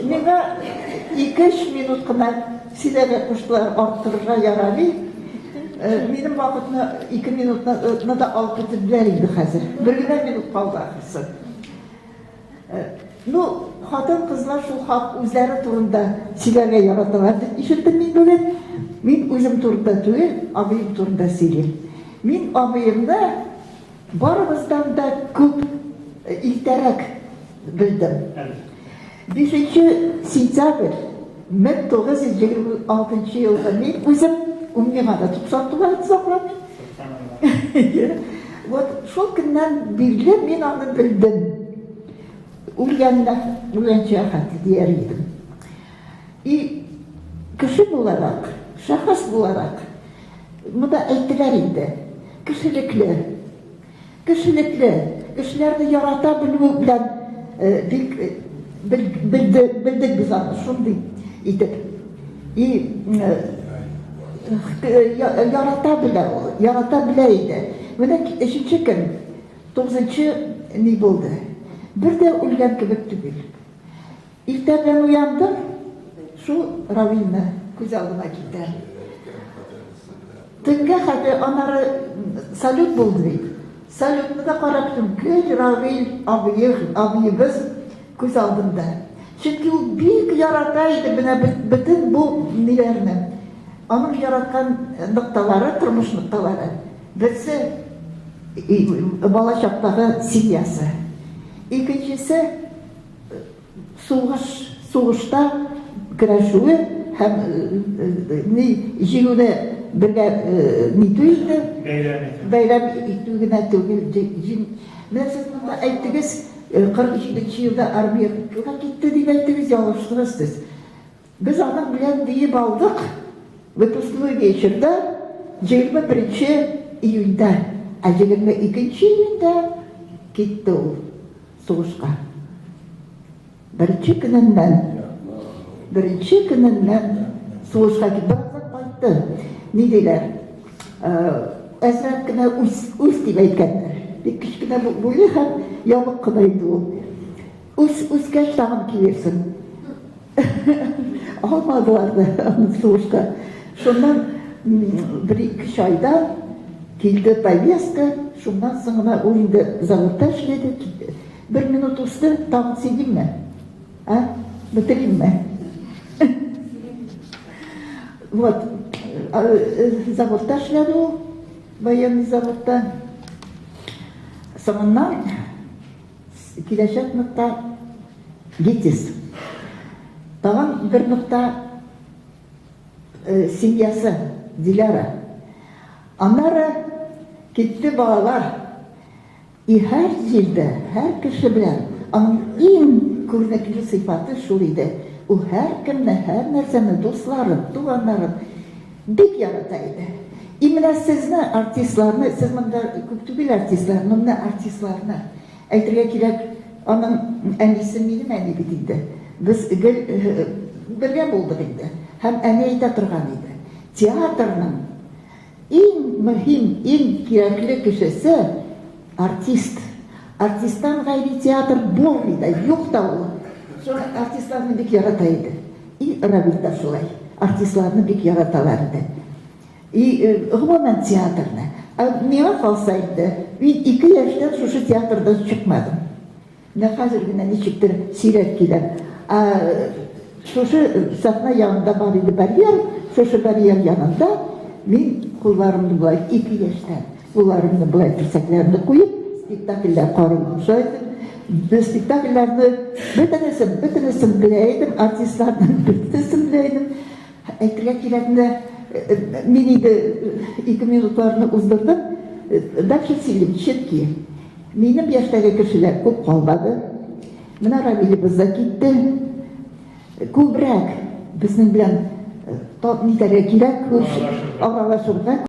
Миңа 2-3 минут кына сөйләгән куштылар арттырырга ярамый. Минем вакытны 2 минутны да алып китеп беләр инде хәзер. 1 минут калды ахырсы. Хатын-кызлар шул хак үзләре турында сөйләргә яраталар дип ишеттем мин бүген. Мин үзем турында түгел, абыем турында сөйлим. Мин абыемны барыбыздан да күп иртәрәк белдем. 5 сентябрь 1926 елда мин үзем уммигада 90 сакладым. Вот шул көннән бирле мин аны белдем. Үлгәнчә хәтле дияр идем. И кеше буларак, шәхес буларак, монда әйттеләр инде, кешелекле, кешеләрне ярата белү белән белдек без аны шундый итеп. И ярата белә иде. Менә 3-нче көн, 9-нчы ни булды? Bir de үлгән кебек түгел. Иртә белән уяндым, шул Равилне күз алдыма китте. Төнгә хәтле анары салют булды. Салютны да карап түгел, Равил абыебыз күз алдымда. Чөнки ул бик ярата иде менә бөтен бу ниләрне. Аның яраткан нокталары, тормыш нокталары. Берсе бала чактагы семьясы. İkincisi soğuşta güreşüğü hem jüğüne birge nitüydü, beylem itüğüne tüğül. Siz bunda ayttınız, 42. yılda armaya gitti diye ayttınız, yanlıştınız siz. Biz onun bilen deyip aldık, выпускной geçirdi, 21 iyunda, 22 iyunda gitti o. Soğuşqa. Birinci günündən soğuşqa ki, birazdan qayıtdı. Ne deyilər? Əzrət günə üst deyib əykənlər. Bir kiçkinə boyu həm yavıq qınaydı o. Üst gəç dağın ki versin. Almadılar da soğuşqa. Şundan 1-2 ayda geldi Bayveska. Şundan sonra o indi zavodda işledi. 1 minut üstü tam sileyim mi? Bitireyim mi? Вот, zavodda işledi o, военный zavodda. Sonundan kileşet nokta Gitiz. Tamam bir nokta simyası Dilara. Anlara gitti bağlar. Her yerde, her kişi bilen, onun en kurnekli sıfatı şu idi. O her kimle, her nerseni, dostların, tuğanların bek yarataydı. İmine sizne artistlarını, siz bunda küptübül artistlarını, onun artistlarını, aytırga kirek, onun ənisi benim əni bitiydi. Biz birge bulduk indi. Hem əni ayta turgan idi. Teatrının en mühim, en kirekli kişisi artist. Artisttan gayri tiyatr bulmaydı, yok da o. Sonra artistlarını bek yarataydı. Ravil da şolay. Artistlarını bek yaratalardı. Umumen tiyatrını. Neye kalsaydı, ben 2 yaştan şu tiyatrdan çıkmadım. Ne hazır güne ne çıktır, siret gider. Şu sahne yanında var idi bariyer, şu bariyer yanında ben kullarımı bulayıp 2 yaştan kullarımı bulayıp dirseklerini koyup spektaküller karıyordum. Şöyle spektaküllerini bütünüsün bileydim, artistlerden bütünüsün bileydim. Ekreklerinde meni de 2 minutlarını uzdurdum. Dальше sildim, çetki. Benim yaştaki kişiler çok kalmadı. Buna Ravil'imiz gitti. Kubrak, bizim bilen nitelere kirek, aralaşırdı.